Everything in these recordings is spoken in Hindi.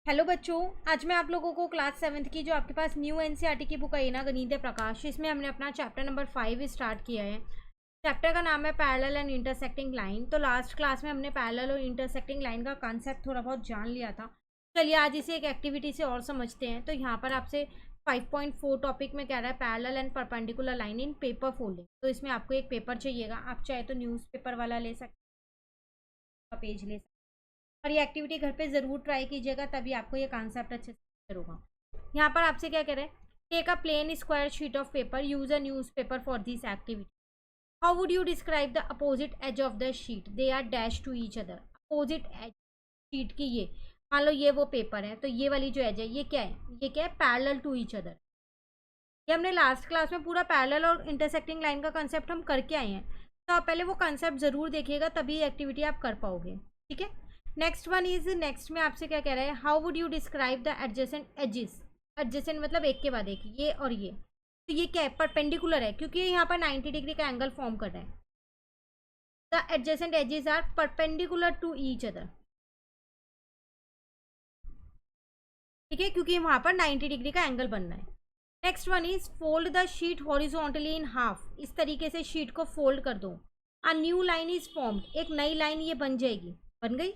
हेलो बच्चों, आज मैं आप लोगों को क्लास 7th की जो आपके पास न्यू एनसीईआरटी की बुक आई है ना, गणित प्रकाश, इसमें हमने अपना चैप्टर नंबर 5 स्टार्ट किया है। चैप्टर का नाम है पैरेलल एंड इंटरसेक्टिंग लाइन। तो लास्ट क्लास में हमने पैरेलल और इंटरसेक्टिंग लाइन का कॉन्सेप्ट थोड़ा बहुत जान लिया था। चलिए आज इसे एक एक्टिविटी से और समझते हैं। तो यहाँ पर आपसे 5.4 टॉपिक में कह रहा है parallel and perpendicular line in paper folding. तो इसमें आपको एक पेपर चाहिएगा, आप चाहे तो न्यूज़पेपर वाला ले सकते हैं, पेज ले सकते हैं। और ये एक्टिविटी घर पे ज़रूर ट्राई कीजिएगा, तभी आपको ये कॉन्सेप्ट अच्छे से क्लियर होगा। यहाँ पर आपसे क्या कह रहे हैं, take a plain square sheet of paper, use a newspaper for this activity. How would you describe the opposite edge of the sheet, they are dash to each other. Opposite edge sheet की, ये मान लो ये वो पेपर है, तो ये वाली जो एज है ये क्या है, ये क्या है, पैरेलल टू ईच अदर। ये हमने लास्ट क्लास में पूरा पैरेलल और इंटरसेक्टिंग लाइन का कंसेप्ट हम करके आए हैं, तो आप पहले वो कंसेप्ट ज़रूर देखिएगा, तभी एक्टिविटी आप कर पाओगे। ठीक है। नेक्स्ट वन इज, नेक्स्ट में आपसे क्या कह रहा है, how would you describe the adjacent edges. Adjacent मतलब एक के बाद एक, ये और ये। तो ये क्या है, परपेंडिकुलर है, क्योंकि यहाँ पर 90 डिग्री का एंगल फॉर्म कर रहा है। The adjacent edges are perpendicular to each other. ठीक है, क्योंकि वहाँ पर 90 डिग्री का एंगल बनना है। Next one is, fold the sheet horizontally in half. इस तरीके से शीट को फोल्ड कर दो। A new line is formed, एक नई लाइन ये बन जाएगी, बन गई।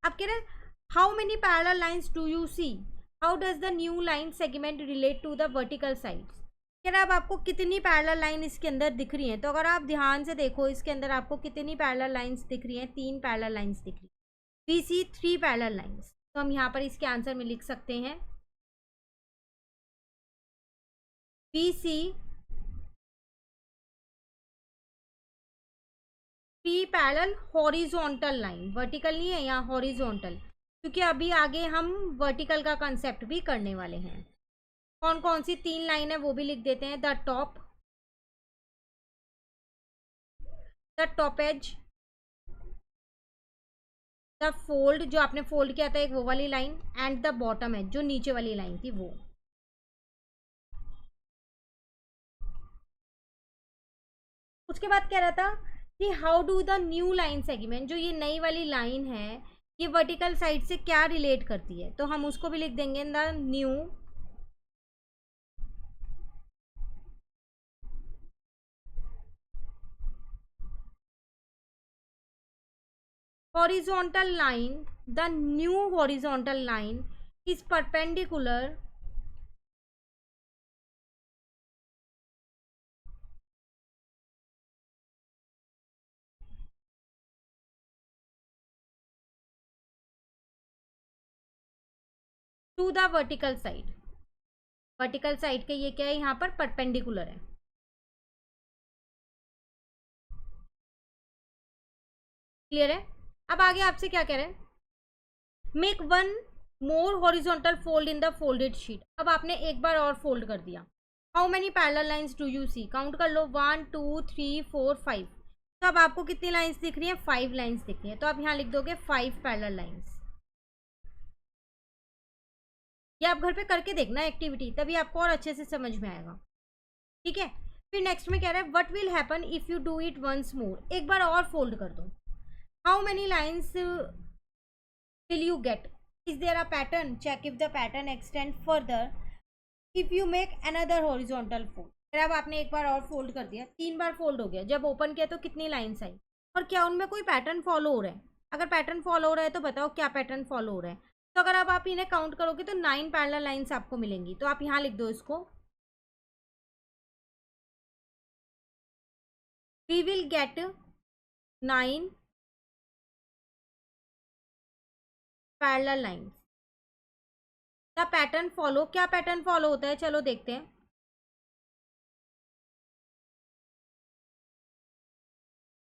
अब कह रहे हैं, how many parallel lines do you see, how does the new line segment relate to the vertical sides. कह रहे हैं, अब आपको कितनी पैरेलल लाइन इसके अंदर दिख रही हैं। तो अगर आप ध्यान से देखो, इसके अंदर आपको कितनी पैरेलल लाइन्स दिख रही हैं, 3 पैरेलल लाइन्स दिख रही हैं। We see 3 parallel lines. तो हम यहाँ पर इसके आंसर में लिख सकते हैं, we see 3 parallel horizontal line. Vertical नहीं है यहाँ, हॉरिजॉन्टल, क्योंकि अभी आगे हम वर्टिकल का कंसेप्ट भी करने वाले हैं। कौन कौन सी 3 लाइन है वो भी लिख देते हैं। The top edge, the fold, जो आपने फोल्ड किया था एक वो वाली line, and the bottom edge, जो नीचे वाली लाइन थी वो। उसके बाद कह रहा था कि how do the new line segment, जो ये नई वाली लाइन है ये वर्टिकल साइड से क्या रिलेट करती है। तो हम उसको भी लिख देंगे, the new horizontal line, the new horizontal line is perpendicular to the vertical side। Vertical side के ये क्या है, यहाँ पर परपेंडिकुलर है। क्लियर है। अब आगे आपसे क्या कह रहे हैं, make one more horizontal fold in the folded sheet. अब आपने एक बार और फोल्ड कर दिया। How many parallel lines do you see, count कर लो, 1 2 3 4 5। तो अब आपको कितनी लाइंस दिख रही है, 5 लाइंस दिख रही है। तो आप यहाँ लिख दोगे 5 पैरेलल लाइंस। ये आप घर पे करके देखना एक्टिविटी, तभी आपको और अच्छे से समझ में आएगा। ठीक है। फिर नेक्स्ट में कह रहा है, what will happen if you do it once more. एक बार और फोल्ड कर दो। How many lines will you get, is there a pattern, check if the pattern extend further if you make another horizontal fold. फिर अब आपने एक बार और फोल्ड कर दिया, 3 बार फोल्ड हो गया। जब ओपन किया तो कितनी लाइंस आई, और क्या उनमें कोई पैटर्न फॉलो हो रहा है। अगर पैटर्न फॉलो हो रहा है तो बताओ क्या पैटर्न फॉलो हो रहा है। तो अगर अब आप इन्हें काउंट करोगे तो 9 पैरेलल लाइंस आपको मिलेंगी। तो आप यहाँ लिख दो इसको, we will get 9 parallel lines. The pattern follow, क्या पैटर्न फॉलो होता है, चलो देखते हैं।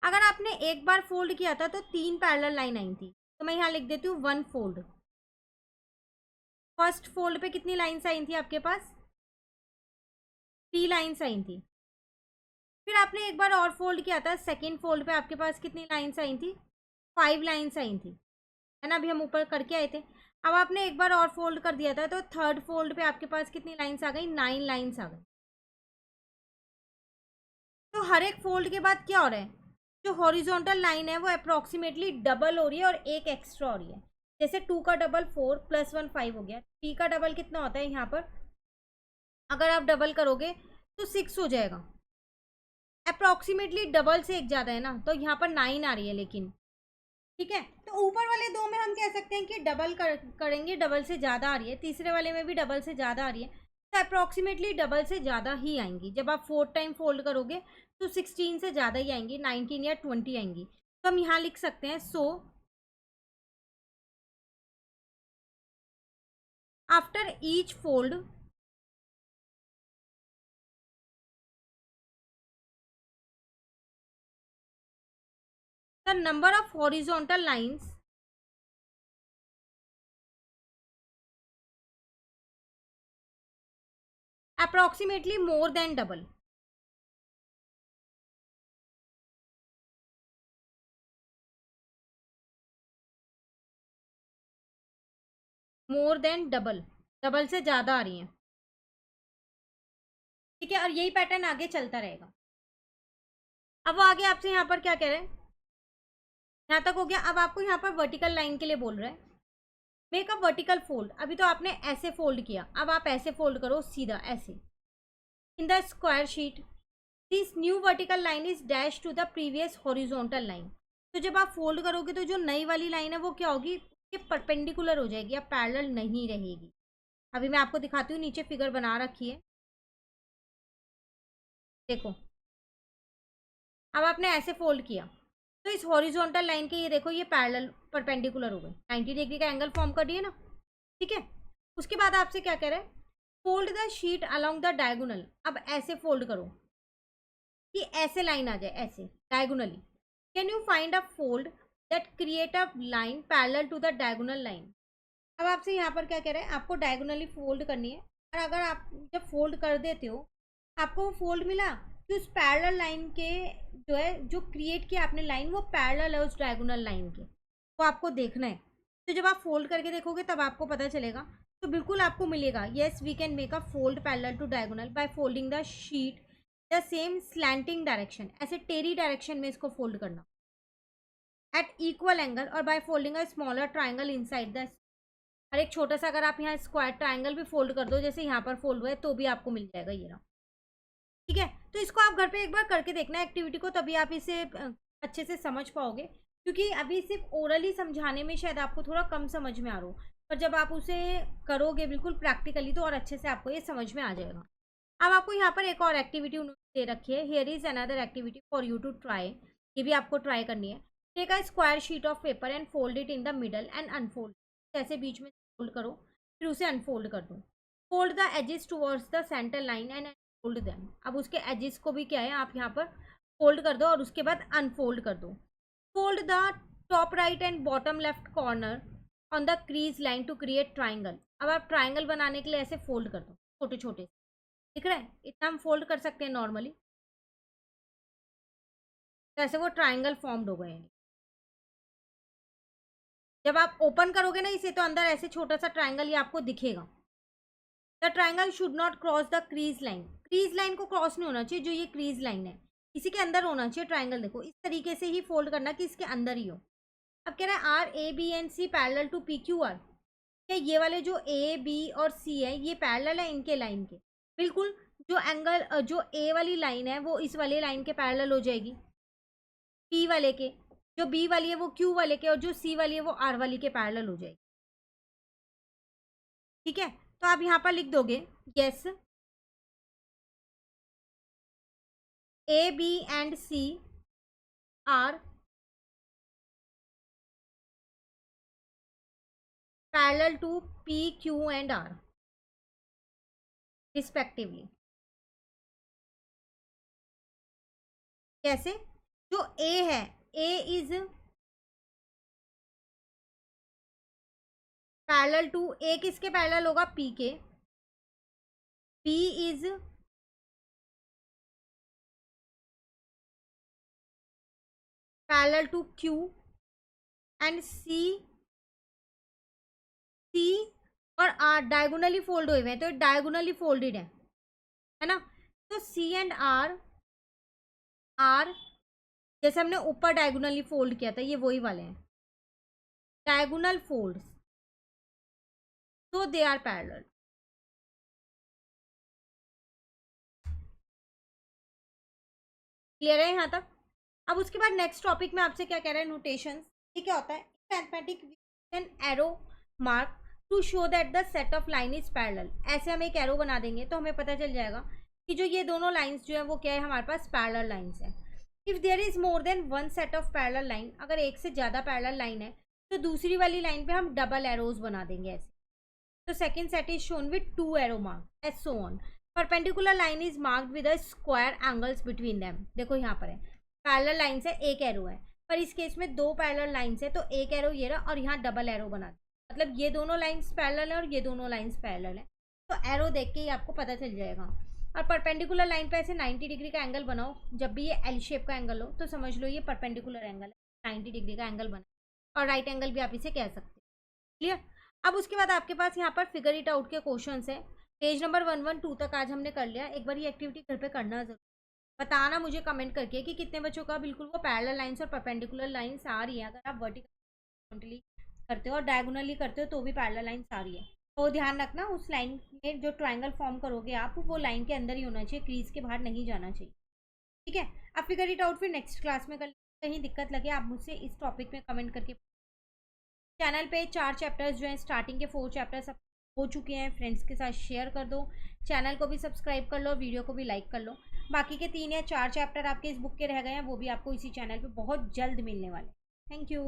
अगर आपने एक बार फोल्ड किया था तो 3 पैरेलल लाइन आई थी, तो मैं यहाँ लिख देती हूँ 1 फोल्ड। फर्स्ट फोल्ड पे कितनी लाइन्स आई थी आपके पास, 3 लाइन्स आई थी। फिर आपने एक बार और फोल्ड किया था, सेकेंड फोल्ड पे आपके पास कितनी लाइन्स आई थी, 5 लाइन्स आई थी, है ना, अभी हम ऊपर करके आए थे। अब आपने एक बार और फोल्ड कर दिया था, तो थर्ड फोल्ड पे आपके पास कितनी लाइन्स आ गई, 9 लाइन्स आ गई। तो हर एक फोल्ड के बाद क्या हो रहा है, जो हॉरिजॉन्टल लाइन है वो अप्रोक्सीमेटली डबल हो रही है और एक एक्स्ट्रा हो रही है। जैसे 2 का डबल 4 प्लस 1 5 हो गया, 3 का डबल कितना होता है यहाँ पर, अगर आप डबल करोगे तो 6 हो जाएगा। अप्रॉक्सीमेटली डबल से एक ज़्यादा है ना, तो यहाँ पर 9 आ रही है लेकिन, ठीक है। तो ऊपर वाले दो में हम कह सकते हैं कि डबल करेंगे, डबल से ज़्यादा आ रही है, तीसरे वाले में भी डबल से ज़्यादा आ रही है, तो अप्रॉक्सीमेटली डबल से ज़्यादा ही आएंगी। जब आप 4 टाइम फोल्ड करोगे तो 16 से ज़्यादा ही आएंगी, 19 या 20 आएंगी। तो हम यहाँ लिख सकते हैं, so after each fold the number of horizontal lines approximately more than double, more than double, double से ज़्यादा आ रही हैं, ठीक है। और यही पैटर्न आगे चलता रहेगा। अब वो आगे आपसे यहाँ पर क्या कह रहे हैं, यहाँ तक हो गया। अब आपको यहाँ पर वर्टिकल लाइन के लिए बोल रहे हैं, मेक अ वर्टिकल फोल्ड। अभी तो आपने ऐसे फोल्ड किया, अब आप ऐसे फोल्ड करो सीधा ऐसे, in the square sheet this new vertical line is dash to the previous horizontal line. तो जब आप फोल्ड करोगे तो जो नई वाली लाइन है वो क्या होगी, ये परपेंडिकुलर हो जाएगी, या पैरेलल नहीं रहेगी। अभी मैं आपको दिखाती हूँ, नीचे फिगर बना रखी है, देखो। अब आपने ऐसे फोल्ड किया तो इस हॉरिजॉन्टल लाइन के ये देखो, ये पैरेलल परपेंडिकुलर हो गए, 90 डिग्री का एंगल फॉर्म कर दिए ना, ठीक है। उसके बाद आपसे क्या कह रहे हैं, fold the sheet along the diagonal. अब ऐसे फोल्ड करो कि ऐसे लाइन आ जाए, ऐसे diagonally. Can you find a fold that create a line parallel to the diagonal line. अब आपसे यहाँ पर क्या कह रहे हैं, आपको डायगोनली फोल्ड करनी है, और अगर आप जब फोल्ड कर देते हो आपको वो फोल्ड मिला कि उस पैरेलल लाइन के जो है, जो क्रिएट किया आपने लाइन, वो पैरेलल है उस डायगोनल लाइन के, वो आपको देखना है। तो जब आप फोल्ड करके देखोगे तब आपको पता चलेगा, तो बिल्कुल आपको मिलेगा, yes we can make a fold parallel to diagonal by folding the sheet the same slanting direction. ऐसे टेढ़ी डायरेक्शन में इसको फोल्ड करना, एट इक्वल एंगल, और by folding a smaller triangle inside the. और एक छोटा सा अगर आप यहाँ स्क्वायर ट्राइंगल भी फोल्ड कर दो, जैसे यहाँ पर फोल्ड हुआ है, तो भी आपको मिल जाएगा ये रहा, ठीक है। तो इसको आप घर पे एक बार करके देखना एक्टिविटी को, तभी आप इसे अच्छे से समझ पाओगे, क्योंकि अभी सिर्फ ओरली समझाने में शायद आपको थोड़ा कम समझ में आ रहा हो, पर जब आप उसे करोगे बिल्कुल प्रैक्टिकली तो और अच्छे से आपको ये समझ में आ जाएगा। अब आपको यहाँ पर एक और एक्टिविटी उन्होंने दे रखी है, here is another activity for you to try. ये भी आपको ट्राई करनी है। Take a square sheet of paper and fold it in the middle and unfold. ऐसे बीच में फोल्ड करो, फिर उसे अनफोल्ड कर दो। Fold the edges towards the centre line and fold them. अब उसके एजेस को भी क्या है, आप यहाँ पर फोल्ड कर दो और उसके बाद अनफोल्ड कर दो। Fold the top right and bottom left corner on the crease line to create triangle. अब आप ट्राइंगल बनाने के लिए ऐसे फोल्ड कर दो, छोटे छोटे, दिख रहा है, इतना हम फोल्ड कर सकते हैं नॉर्मली, तो ऐसे वो ट्राइंगल फॉर्म्ड हो गए हैं। जब आप ओपन करोगे ना इसे, तो अंदर ऐसे छोटा सा ट्राइंगल ये आपको दिखेगा। The triangle should not cross the crease line. Crease line को क्रॉस नहीं होना चाहिए, जो ये क्रीज लाइन है इसी के अंदर होना चाहिए ट्राइंगल। देखो इस तरीके से ही फोल्ड करना कि इसके अंदर ही हो। अब कह रहा है are A B and C parallel to P Q R. क्या ये वाले जो ए बी और सी है ये पैरेलल है इनके लाइन के? बिल्कुल। जो एंगल जो ए वाली लाइन है वो इस वाले लाइन के पैरेलल हो जाएगी, पी वाले के। जो बी वाली है वो क्यू वाले के, और जो सी वाली है वो आर वाली के पैरेलल हो जाएगी, ठीक है। तो आप यहाँ पर लिख दोगे, yes A B and C are parallel to P Q and R respectively. कैसे? जो ए है, A is parallel to, A किसके पैरेलल होगा? पी के। P is parallel to Q and C और आर डायगोनली फोल्ड हुए हैं, तो डायगोनली फोल्डेड है ना। तो सी एंड आर, आर जैसे हमने ऊपर डायगोनली फोल्ड किया था, ये वही वाले हैं diagonal folds. So they are parallel. Clear है यहाँ तक? अब उसके बाद नेक्स्ट टॉपिक में आपसे क्या कह रहा है, नोटेशंस। ये क्या होता है, mathematic an arrow mark to show that the set of line is parallel. ऐसे हम एक एरो बना देंगे तो हमें पता चल जाएगा कि जो ये दोनों लाइंस जो है वो क्या है, हमारे पास पैरेलल लाइंस है। If there is more than one set of parallel line, अगर एक से ज़्यादा पैरेलल लाइन है तो दूसरी वाली लाइन पे हम डबल एरोज बना देंगे ऐसे। तो second set is shown with two arrow mark as so on. Perpendicular line is marked with a square angles between them. देखो यहाँ पर है पैरेलल लाइन से एक एरो है, पर इस केस में दो पैरेलल लाइंस है तो एक एरो ये रहा और यहाँ डबल एरो बना दिया, मतलब ये दोनों लाइंस पैरेलल है और ये दोनों लाइंस पैरेलल है। तो एरो देख के ही आपको पता चल जाएगा। और परपेंडिकुलर लाइन पे ऐसे 90 डिग्री का एंगल बनाओ, जब भी ये एल शेप का एंगल हो तो समझ लो ये परपेंडिकुलर एंगल है, 90 डिग्री का एंगल बना। और राइट एंगल भी आप इसे कह सकते हैं। क्लियर? अब उसके बाद आपके पास यहाँ पर फिगर इट आउट के क्वेश्चन है। पेज नंबर 112 तक आज हमने कर लिया। एक बार ये एक्टिविटी घर पे करना जरूर, बताना मुझे कमेंट करके कि कितने बच्चों का बिल्कुल वो पैरेलल लाइंस और परपेंडिकुलर लाइंस आ रही है। अगर आप वर्टिकली करते हो और डायगोनली करते हो तो भी पैरेलल लाइंस आ रही है, तो ध्यान रखना उस लाइन में जो ट्रायंगल फॉर्म करोगे आप, वो लाइन के अंदर ही होना चाहिए, क्रीज के बाहर नहीं जाना चाहिए। ठीक है? आप फिगर इट आउट फिर नेक्स्ट क्लास में कर, कहीं दिक्कत लगे आप मुझसे इस टॉपिक में कमेंट करके। चैनल पे 4 चैप्टर्स जो हैं, स्टार्टिंग के 4 चैप्टर्स अब हो चुके हैं, फ्रेंड्स के साथ शेयर कर दो। चैनल को भी सब्सक्राइब कर लो, वीडियो को भी लाइक कर लो। बाकी के 3 या 4 चैप्टर आपके इस बुक के रह गए हैं, वो भी आपको इसी चैनल पे बहुत जल्द मिलने वाले हैं। Thank you.